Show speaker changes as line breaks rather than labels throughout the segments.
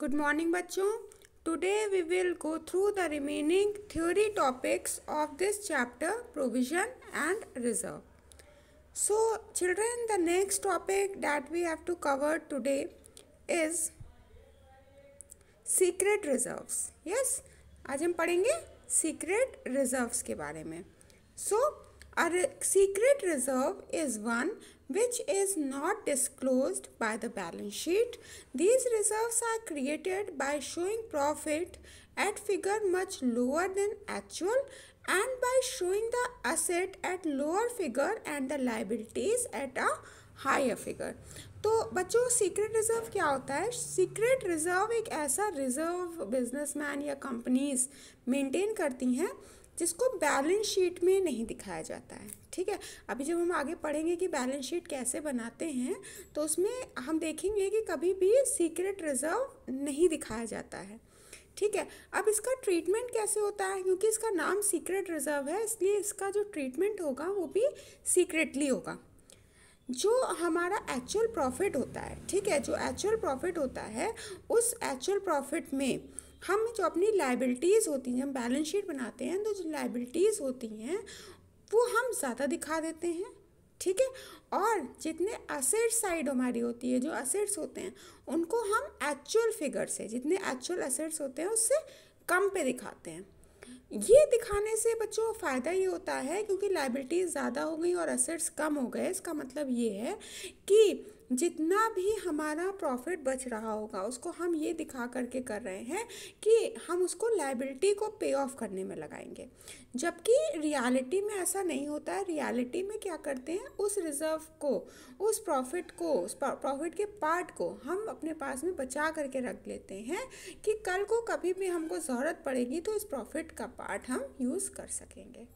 Good morning बच्चों. Today we will go through the remaining theory topics of this chapter, provision and reserve. So children, the next topic that we have to cover today is secret reserves. Yes, आज हम पढ़ेंगे secret reserves के बारे में. So a secret reserve is one which is not disclosed by the balance sheet. These reserves are created by showing profit at figure much lower than actual and by showing the asset at lower figure and the liabilities at a higher figure. तो बच्चों secret reserve क्या होता है? Secret reserve एक ऐसा reserve businessman या companies maintain करती हैं जिसको बैलेंस शीट में नहीं दिखाया जाता है. ठीक है, अभी जब हम आगे पढ़ेंगे कि बैलेंस शीट कैसे बनाते हैं तो उसमें हम देखेंगे कि कभी भी सीक्रेट रिजर्व नहीं दिखाया जाता है. ठीक है, अब इसका ट्रीटमेंट कैसे होता है? क्योंकि इसका नाम सीक्रेट रिजर्व है इसलिए इसका जो ट्रीटमेंट होगा वो भी सीक्रेटली होगा. जो हमारा एक्चुअल प्रॉफिट होता है, ठीक है, जो एक्चुअल प्रॉफिट होता है उस एक्चुअल प्रॉफिट में हम जो अपनी लाइबिलिटीज़ होती हैं, हम बैलेंस शीट बनाते हैं तो जो लाइबिलिटीज़ होती हैं वो हम ज़्यादा दिखा देते हैं. ठीक है, और जितने असेट साइड हमारी होती है, जो असेट्स होते हैं उनको हम एक्चुअल फिगर से, जितने एक्चुअल असेट्स होते हैं उससे कम पे दिखाते हैं. ये दिखाने से बच्चों फ़ायदा ये होता है क्योंकि लाइबिलिटीज़ ज़्यादा हो गई और असेट्स कम हो गए. इसका मतलब ये है कि जितना भी हमारा प्रॉफिट बच रहा होगा उसको हम ये दिखा करके कर रहे हैं कि हम उसको लाइबिलिटी को पे ऑफ करने में लगाएंगे, जबकि रियलिटी में ऐसा नहीं होता है. रियलिटी में क्या करते हैं, उस रिज़र्व को, उस प्रॉफिट को, उस प्रॉफिट के पार्ट को हम अपने पास में बचा करके रख लेते हैं कि कल को कभी भी हमको ज़रूरत पड़ेगी तो इस प्रॉफिट का पार्ट हम यूज़ कर सकेंगे.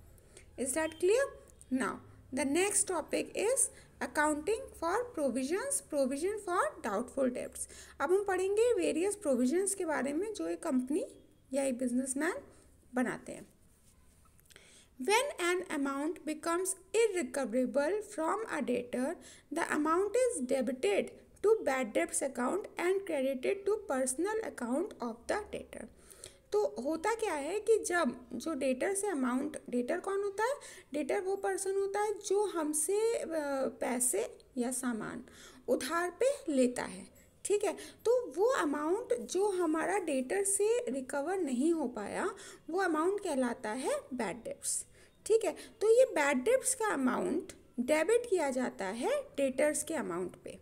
Is that clear? Now the next topic is accounting for provisions, provision for doubtful debts. अब हम पढ़ेंगे वेरियस प्रोविजंस के बारे में जो एक कंपनी या एक बिजनेसमैन बनाते हैं. When an amount becomes irrecoverable from a debtor, the amount is debited to bad debts account and credited to personal account of the debtor. तो होता क्या है कि जब जो डेटर से अमाउंट, डेटर कौन होता है? डेटर वो पर्सन होता है जो हमसे पैसे या सामान उधार पे लेता है. ठीक है, तो वो अमाउंट जो हमारा डेटर से रिकवर नहीं हो पाया वो अमाउंट कहलाता है बैड डेब्ट्स. ठीक है, तो ये बैड डेब्ट्स का अमाउंट डेबिट किया जाता है डेटर्स के अमाउंट पे.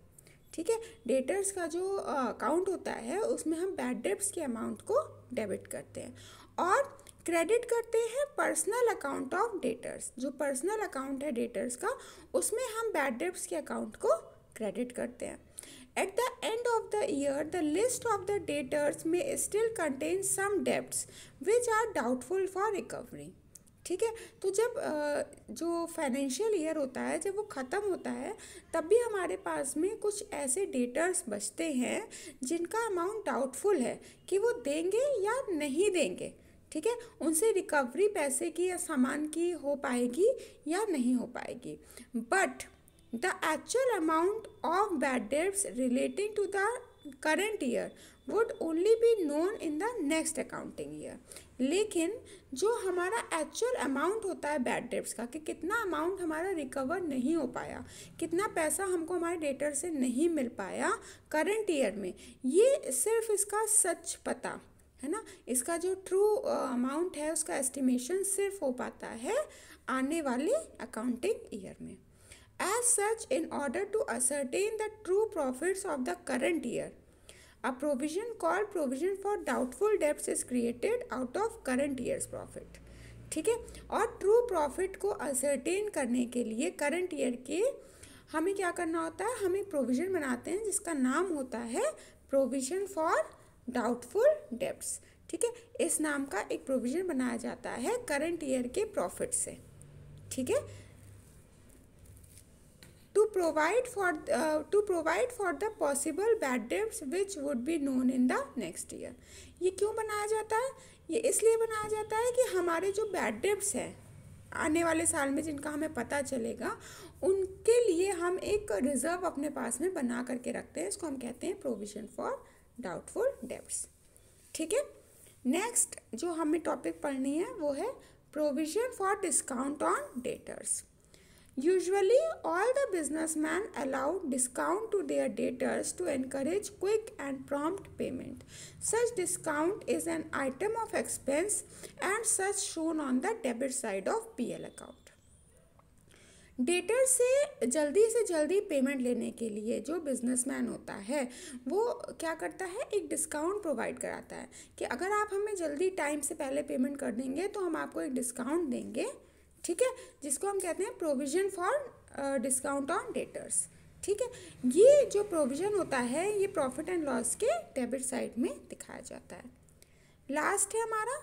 ठीक है, डेटर्स का जो अकाउंट होता है उसमें हम बैड डेब्ट्स के अमाउंट को डेबिट करते हैं और क्रेडिट करते हैं पर्सनल अकाउंट ऑफ डेटर्स. जो पर्सनल अकाउंट है डेटर्स का उसमें हम बैड डेब्ट्स के अकाउंट को क्रेडिट करते हैं. At the end of the year, the list of the debtors may still contain some debts which are doubtful for recovery. ठीक है, तो जब जो फाइनेंशियल ईयर होता है जब वो ख़त्म होता है तब भी हमारे पास में कुछ ऐसे डेटर्स बचते हैं जिनका अमाउंट डाउटफुल है कि वो देंगे या नहीं देंगे. ठीक है, उनसे रिकवरी पैसे की या सामान की हो पाएगी या नहीं हो पाएगी. But the actual amount of bad debts relating to the current year would only be known in the next accounting year. लेकिन जो हमारा एक्चुअल अमाउंट होता है बैड डेब्ट्स का कि कितना अमाउंट हमारा रिकवर नहीं हो पाया, कितना पैसा हमको हमारे डेटर से नहीं मिल पाया करंट ईयर में, ये सिर्फ इसका सच पता है ना, इसका जो ट्रू अमाउंट है उसका एस्टिमेशन सिर्फ हो पाता है आने वाले अकाउंटिंग ईयर में. As such, in order to ascertain the true profits of the current year, a provision called provision for doubtful debts is created out of current year's profit. ठीक है, और ट्रू प्रॉफिट को ascertain करने के लिए current year के हमें क्या करना होता है, हम एक प्रोविज़न बनाते हैं जिसका नाम होता है प्रोविज़न फॉर डाउटफुल डेब्ट्स. ठीक है, इस नाम का एक प्रोविज़न बनाया जाता है करंट ईयर के प्रॉफिट से. ठीक है, to provide for the possible bad debts which would be known in the next year. ये क्यों बनाया जाता है? ये इसलिए बनाया जाता है कि हमारे जो बैड डेब्ट्स हैं आने वाले साल में जिनका हमें पता चलेगा उनके लिए हम एक रिज़र्व अपने पास में बना करके रखते हैं. इसको हम कहते हैं प्रोविज़न फॉर डाउटफुल डेब्ट्स। ठीक है, नेक्स्ट जो हमें टॉपिक पढ़नी है वो है provision for discount on debtors. Usually, all the businessmen allow discount to their debtors to encourage quick and prompt payment. Such discount is an item of expense and such shown on the debit side of PL account. Debtor से जल्दी payment लेने के लिए जो businessman होता है वो क्या करता है, एक डिस्काउंट प्रोवाइड कराता है कि अगर आप हमें जल्दी टाइम से पहले पेमेंट कर देंगे तो हम आपको एक डिस्काउंट देंगे। ठीक है, जिसको हम कहते हैं provision for discount on debtors. ठीक है, ये जो प्रोविजन होता है ये प्रॉफिट एंड लॉस के डेबिट साइड में दिखाया जाता है। लास्ट है हमारा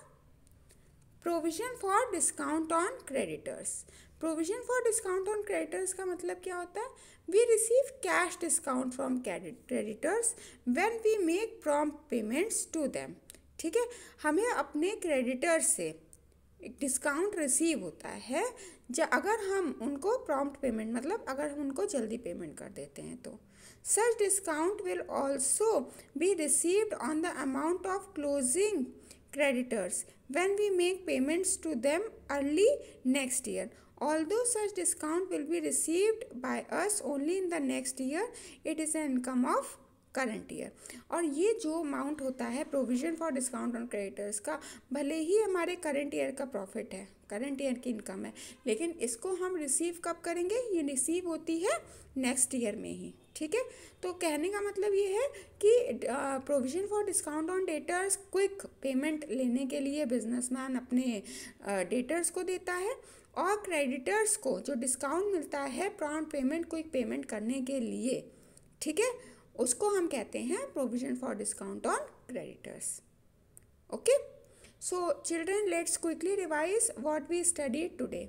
provision for discount on creditors. Provision for discount on creditors का मतलब क्या होता है, we receive cash discount from creditors when we make prompt payments to them. ठीक है, हमें अपने क्रेडिटर्स से एक डिस्काउंट रिसीव होता है अगर हम उनको प्रॉम्प्ट पेमेंट मतलब अगर हम उनको जल्दी पेमेंट कर देते हैं तो। Such discount will also be received on the amount of closing creditors when we make payments to them early next year. Although such discount will be received by us only in the next year, it is an income of current year. और ये जो amount होता है provision for discount on creditors का, भले ही हमारे current year का profit है, करंट ईयर की इनकम है, लेकिन इसको हम रिसीव कब करेंगे, ये रिसीव होती है नेक्स्ट ईयर में ही। ठीक है, तो कहने का मतलब ये है कि provision for discount on debtors quick payment लेने के लिए बिजनेसमैन अपने डेटर्स को देता है, और क्रेडिटर्स को जो डिस्काउंट मिलता है प्रॉम्प्ट पेमेंट क्विक पेमेंट करने के लिए, ठीक है, उसको हम कहते हैं provision for discount on creditors. Okay, so children let's quickly revise what we studied today.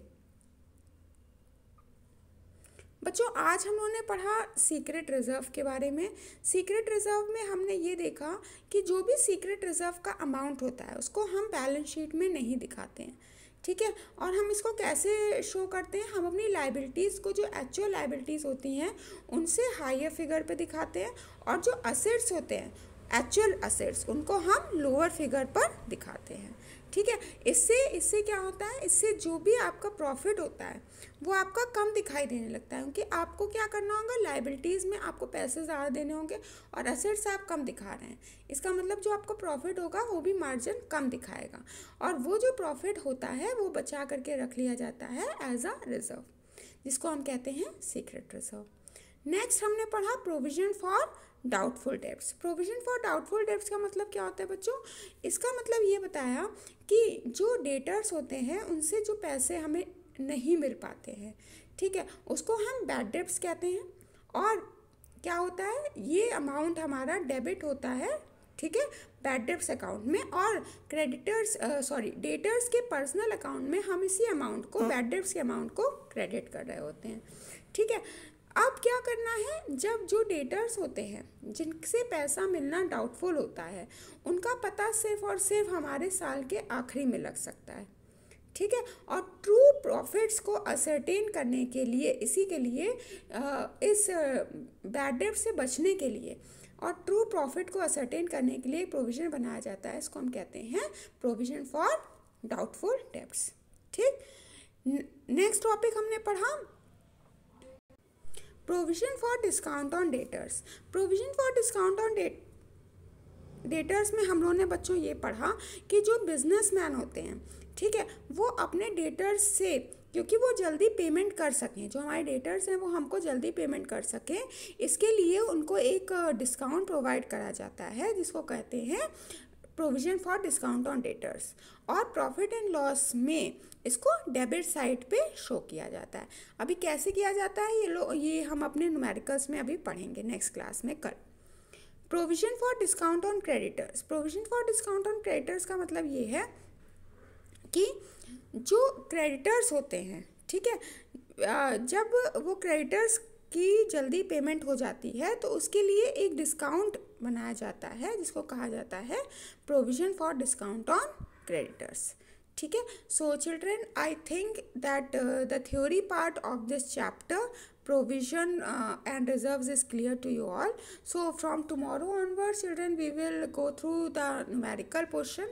बच्चों, आज हम लोगों ने पढ़ा सीक्रेट रिजर्व के बारे में। सीक्रेट रिजर्व में हमने ये देखा कि जो भी सीक्रेट रिजर्व का अमाउंट होता है उसको हम बैलेंस शीट में नहीं दिखाते हैं। ठीक है, और हम इसको कैसे शो करते हैं, हम अपनी लाइबिलिटीज़ को जो एक्चुअल लाइबिलिटीज़ होती हैं उनसे हायर फिगर पे दिखाते हैं, और जो असेट्स होते हैं एक्चुअल असेट्स उनको हम लोअर फिगर पर दिखाते हैं। ठीक है, इससे क्या होता है, इससे जो भी आपका प्रॉफिट होता है वो आपका कम दिखाई देने लगता है, क्योंकि आपको क्या करना होगा, लाइबिलिटीज़ में आपको पैसे ज़्यादा देने होंगे और असेट्स आप कम दिखा रहे हैं। इसका मतलब जो आपका प्रॉफिट होगा वो भी मार्जिन कम दिखाएगा, और वो जो प्रॉफिट होता है वो बचा करके रख लिया जाता है एज अ रिजर्व, जिसको हम कहते हैं सीक्रेट रिजर्व। नेक्स्ट हमने पढ़ा provision for doubtful debts. Provision for doubtful debts का मतलब क्या होता है बच्चों, इसका मतलब ये बताया कि जो डेटर्स होते हैं उनसे जो पैसे हमें नहीं मिल पाते हैं, ठीक है, उसको हम बैड डेब्ट्स कहते हैं। और क्या होता है, ये अमाउंट हमारा डेबिट होता है, ठीक है, बैड डेब्ट्स अकाउंट में, और डेटर्स के पर्सनल अकाउंट में हम इसी अमाउंट को, बैड डेब्ट्स के अमाउंट को क्रेडिट कर रहे होते हैं। ठीक है, अब क्या करना है, जब जो डेटर्स होते हैं जिनसे पैसा मिलना डाउटफुल होता है उनका पता सिर्फ और सिर्फ हमारे साल के आखिरी में लग सकता है। ठीक है, और ट्रू प्रॉफिट्स को असरटेन करने के लिए, इसी के लिए इस बैड डेब्ट से बचने के लिए और ट्रू प्रॉफिट को असरटेन करने के लिए प्रोविज़न बनाया जाता है, इसको हम कहते हैं प्रोविज़न फॉर डाउटफुल डेब्ट्स। ठीक, नेक्स्ट टॉपिक हमने पढ़ा provision for discount on debtors. Provision for discount on debtors में हम लोगों ने बच्चों ये पढ़ा कि जो बिजनेसमैन होते हैं, ठीक है, वो अपने डेटर्स से, क्योंकि वो जल्दी पेमेंट कर सकें, जो हमारे डेटर्स हैं वो हमको जल्दी पेमेंट कर सकें, इसके लिए उनको एक डिस्काउंट प्रोवाइड करा जाता है, जिसको कहते हैं provision for discount on debtors. और प्रॉफिट एंड लॉस में इसको डेबिट साइड पे शो किया जाता है। अभी कैसे किया जाता है ये हम अपने न्यूमेरिकल्स में अभी पढ़ेंगे नेक्स्ट क्लास में कल। Provision for discount on creditors. Provision for discount on creditors का मतलब ये है कि जो क्रेडिटर्स होते हैं, ठीक है, जब वो क्रेडिटर्स की जल्दी पेमेंट हो जाती है तो उसके लिए एक डिस्काउंट बनाया जाता है, जिसको कहा जाता है provision for discount on creditors. ठीक है, so children, I think that the theory part of this chapter provision and reserves is clear to you all. So from tomorrow onwards, children, we will go through the numerical portion.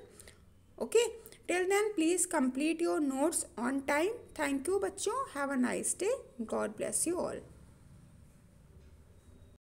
Okay, till then please complete your notes on time. Thank you बच्चों. Have a nice day. God bless you all.